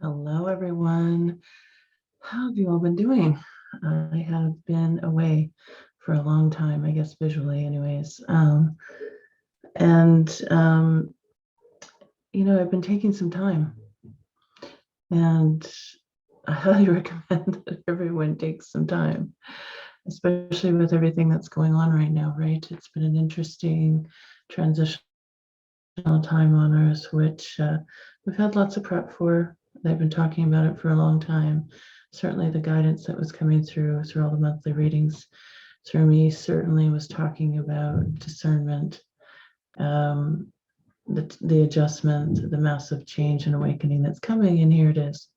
Hello, everyone. How have you all been doing? I have been away for a long time, I guess visually, anyways. And, I've been taking some time, and I highly recommend that everyone takes some time, especially with everything that's going on right now, right? It's been an interesting transitional time on Earth, which we've had lots of prep for. They've been talking about it for a long time. Certainly, the guidance that was coming through all the monthly readings through me certainly was talking about discernment, the adjustment, the massive change and awakening that's coming, and here it is.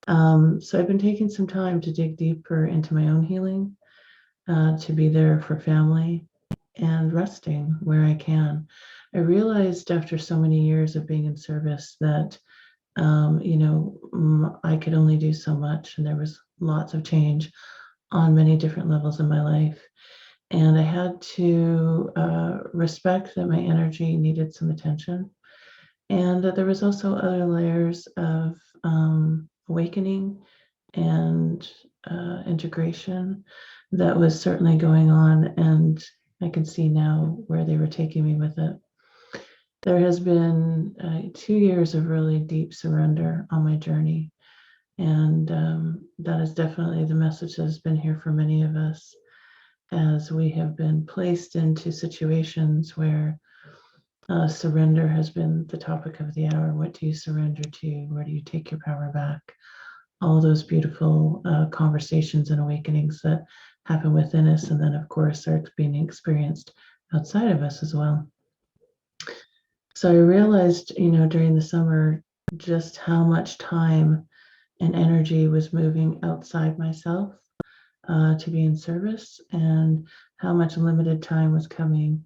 So I've been taking some time to dig deeper into my own healing, to be there for family, and resting where I can. I realized after so many years of being in service that, I could only do so much, and there was lots of change on many different levels in my life. And I had to respect that my energy needed some attention, and that there was also other layers of awakening and integration that was certainly going on, and I can see now where they were taking me with it. There has been 2 years of really deep surrender on my journey, and that is definitely the message that has been here for many of us, as we have been placed into situations where surrender has been the topic of the hour. What do you surrender to? Where do you take your power back? All those beautiful conversations and awakenings that happen within us, and then of course are being experienced outside of us as well. So I realized, during the summer, just how much time and energy was moving outside myself to be in service, and how much limited time was coming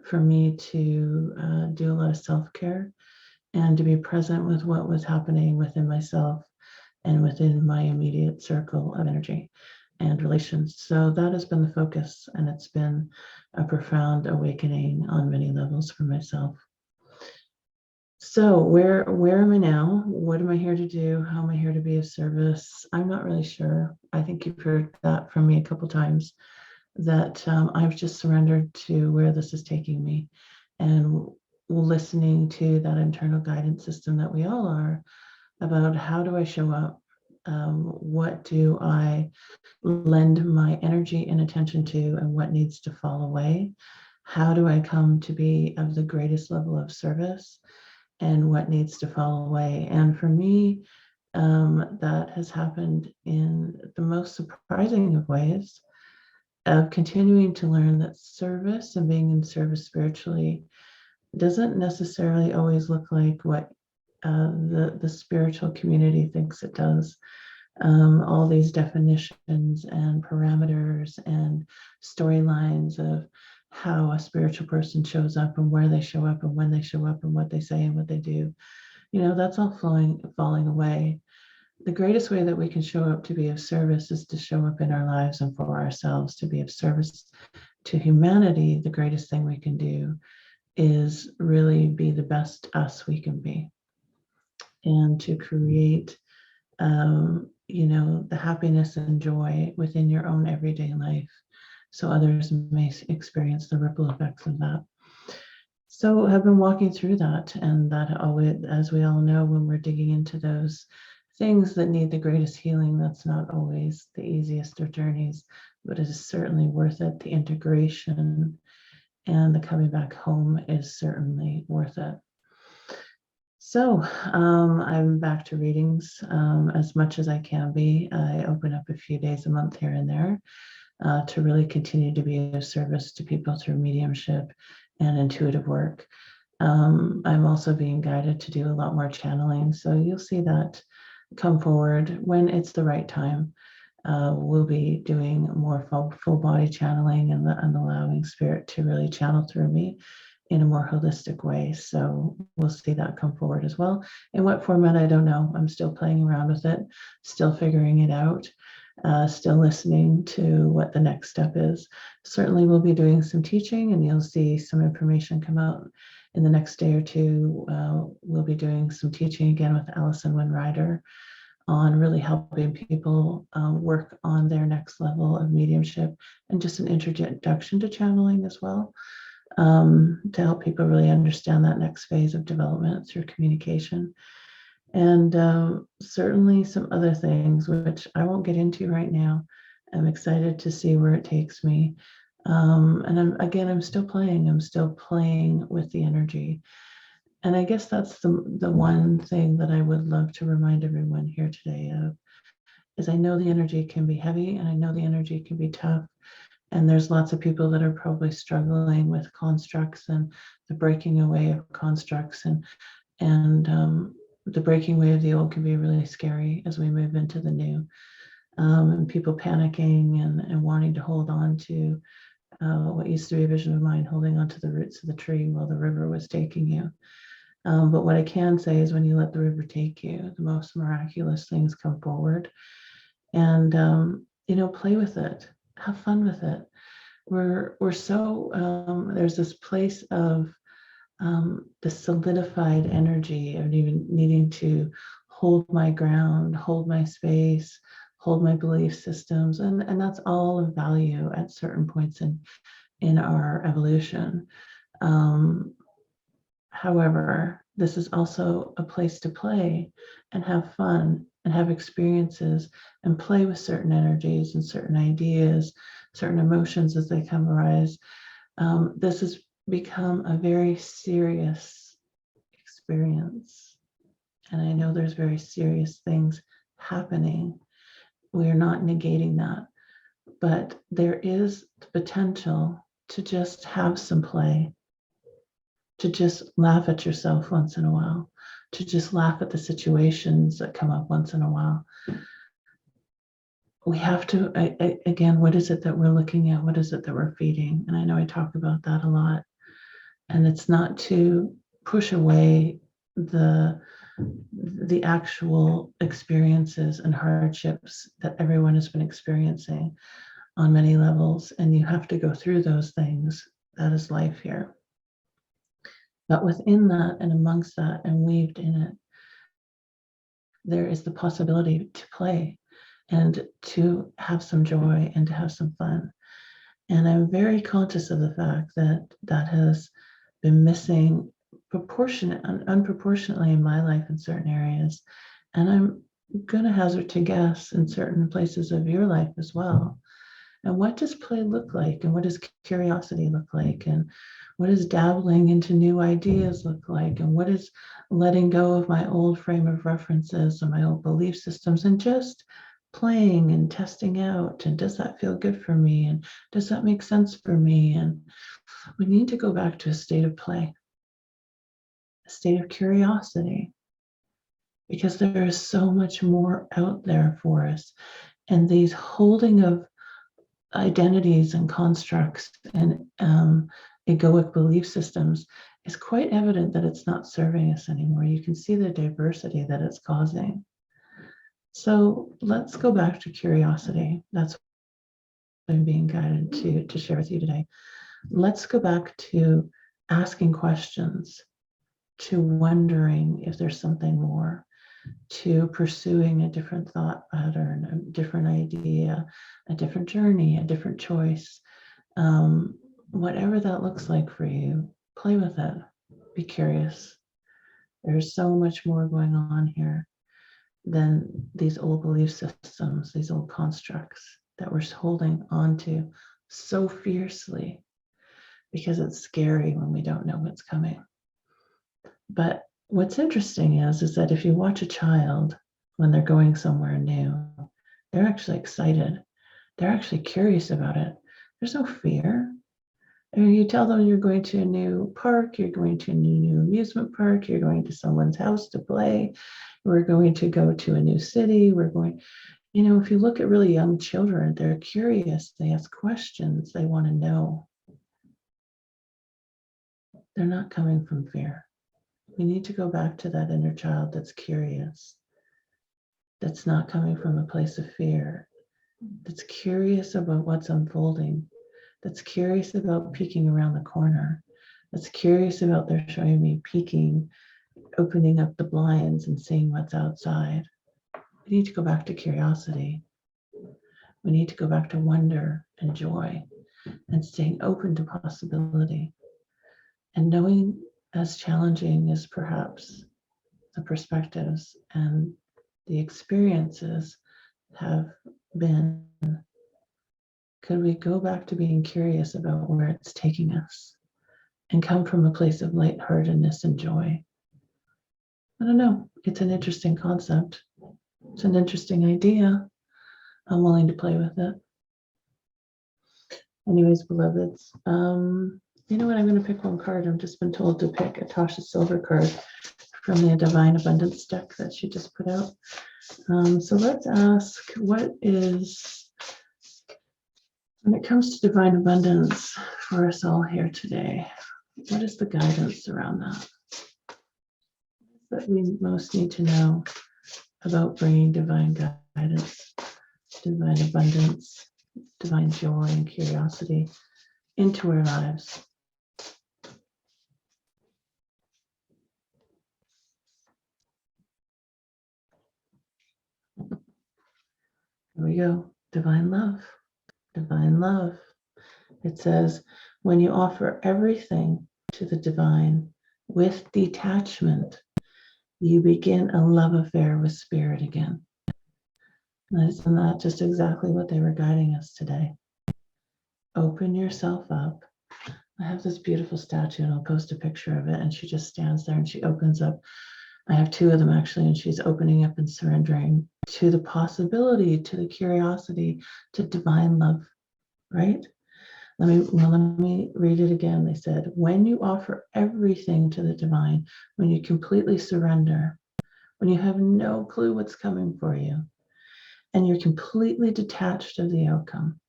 for me to do a lot of self-care and to be present with what was happening within myself and within my immediate circle of energy and relations. So that has been the focus, and it's been a profound awakening on many levels for myself. So where am I now? What am I here to do? How am I here to be of service? I'm not really sure. I think you've heard that from me a couple times, that I've just surrendered to where this is taking me, and listening to that internal guidance system that we all are, about how do I show up? What do I lend my energy and attention to, and what needs to fall away? How do I come to be of the greatest level of service, and what needs to fall away? And for me, that has happened in the most surprising of ways, of continuing to learn that service and being in service spiritually doesn't necessarily always look like what the spiritual community thinks it does. All these definitions and parameters and storylines of how a spiritual person shows up, and where they show up, and when they show up, and what they say and what they do, that's all falling away. The greatest way that we can show up to be of service is to show up in our lives and for ourselves, to be of service to humanity. The greatest thing we can do is really be the best us we can be, and to create the happiness and joy within your own everyday life, so others may experience the ripple effects of that. So I've been walking through that, and that always, as we all know, when we're digging into those things that need the greatest healing, that's not always the easiest of journeys, but it is certainly worth it. The integration and the coming back home is certainly worth it. So I'm back to readings as much as I can be. I open up a few days a month here and there to really continue to be of service to people through mediumship and intuitive work. I'm also being guided to do a lot more channeling, so you'll see that come forward when it's the right time. We'll be doing more full body channeling, and allowing spirit to really channel through me in a more holistic way. So we'll see that come forward as well. In what format, I don't know. I'm still playing around with it, still figuring it out, still listening to what the next step is. Certainly we'll be doing some teaching, and you'll see some information come out in the next day or two, we'll be doing some teaching again with Allison Winrider on really helping people work on their next level of mediumship, and just an introduction to channeling as well, to help people really understand that next phase of development through communication. And certainly some other things, which I won't get into right now. I'm excited to see where it takes me. And I'm still playing. I'm still playing with the energy. And I guess that's the one thing that I would love to remind everyone here today of, is I know the energy can be heavy, and I know the energy can be tough. And there's lots of people that are probably struggling with constructs and the breaking away of constructs, and the breaking away of the old can be really scary as we move into the new, and people panicking and wanting to hold on to what used to be a vision of mine, holding on to the roots of the tree while the river was taking you. But what I can say is, when you let the river take you, the most miraculous things come forward. And play with it, have fun with it. We're so there's this place of the solidified energy of even needing to hold my ground, hold my space, hold my belief systems, and that's all of value at certain points in our evolution. However, this is also a place to play and have fun and have experiences and play with certain energies and certain ideas, certain emotions as they come arise. This has become a very serious experience. And I know there's very serious things happening. We are not negating that, but there is the potential to just have some play, to just laugh at yourself once in a while, to just laugh at the situations that come up once in a while. We have to, again, what is it that we're looking at? What is it that we're feeding? And I know I talk about that a lot. And it's not to push away the actual experiences and hardships that everyone has been experiencing on many levels. And you have to go through those things. That is life here. But within that and amongst that and weaved in it, there is the possibility to play and to have some joy and to have some fun. And I'm very conscious of the fact that that has been missing unproportionately in my life in certain areas. And I'm going to hazard to guess in certain places of your life as well. And what does play look like? And what does curiosity look like? And what does dabbling into new ideas look like? And what is letting go of my old frame of references and my old belief systems and just playing and testing out? And does that feel good for me? And does that make sense for me? And we need to go back to a state of play, a state of curiosity, because there is so much more out there for us. And these holding of identities and constructs and egoic belief systems is quite evident that it's not serving us anymore. You can see the diversity that it's causing. So let's go back to curiosity. That's what I'm being guided to share with you today. Let's go back to asking questions, to wondering if there's something more, to pursuing a different thought pattern, a different idea, a different journey, a different choice. Whatever that looks like for you, play with it. Be curious. There's so much more going on here than these old belief systems, these old constructs that we're holding on to so fiercely because it's scary when we don't know what's coming. But what's interesting is that if you watch a child when they're going somewhere new, they're actually excited. They're actually curious about it. There's no fear. And you tell them you're going to a new park, you're going to a new amusement park, you're going to someone's house to play, we're going to go to a new city, we're going, if you look at really young children, they're curious, they ask questions, they want to know. They're not coming from fear. We need to go back to that inner child that's curious, that's not coming from a place of fear, that's curious about what's unfolding, that's curious about peeking around the corner, that's curious about their showing me peeking, opening up the blinds and seeing what's outside. We need to go back to curiosity. We need to go back to wonder and joy and staying open to possibility. And knowing, as challenging as perhaps the perspectives and the experiences have been, could we go back to being curious about where it's taking us and come from a place of lightheartedness and joy? I don't know. It's an interesting concept. It's an interesting idea. I'm willing to play with it. Anyways, beloveds, you know what? I'm going to pick one card. I've just been told to pick a Tasha Silver card from the Divine Abundance deck that she just put out. So let's ask, what is, when it comes to divine abundance for us all here today, what is the guidance around that we most need to know about bringing divine guidance, divine abundance, divine joy and curiosity into our lives? Here we go. Divine love. Divine love. It says, when you offer everything to the divine with detachment, you begin a love affair with spirit again. Isn't that just exactly what they were guiding us today? Open yourself up. I have this beautiful statue, and I'll post a picture of it, and she just stands there and she opens up. I have two of them actually, and she's opening up and surrendering to the possibility, to the curiosity, to divine love, right? Let me read it again. They said, when you offer everything to the divine, when you completely surrender, when you have no clue what's coming for you, and you're completely detached of the outcome,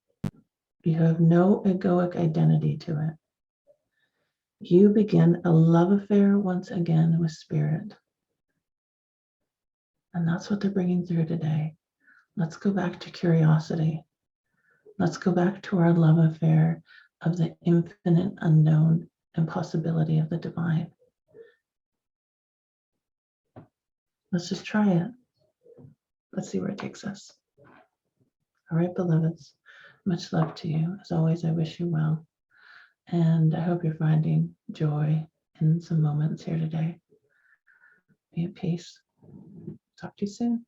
you have no egoic identity to it, you begin a love affair once again with spirit. And that's what they're bringing through today. Let's go back to curiosity. Let's go back to our love affair of the infinite unknown and possibility of the divine. Let's just try it. Let's see where it takes us. All right, beloveds, much love to you. As always, I wish you well. And I hope you're finding joy in some moments here today. Be at peace. Talk to you soon.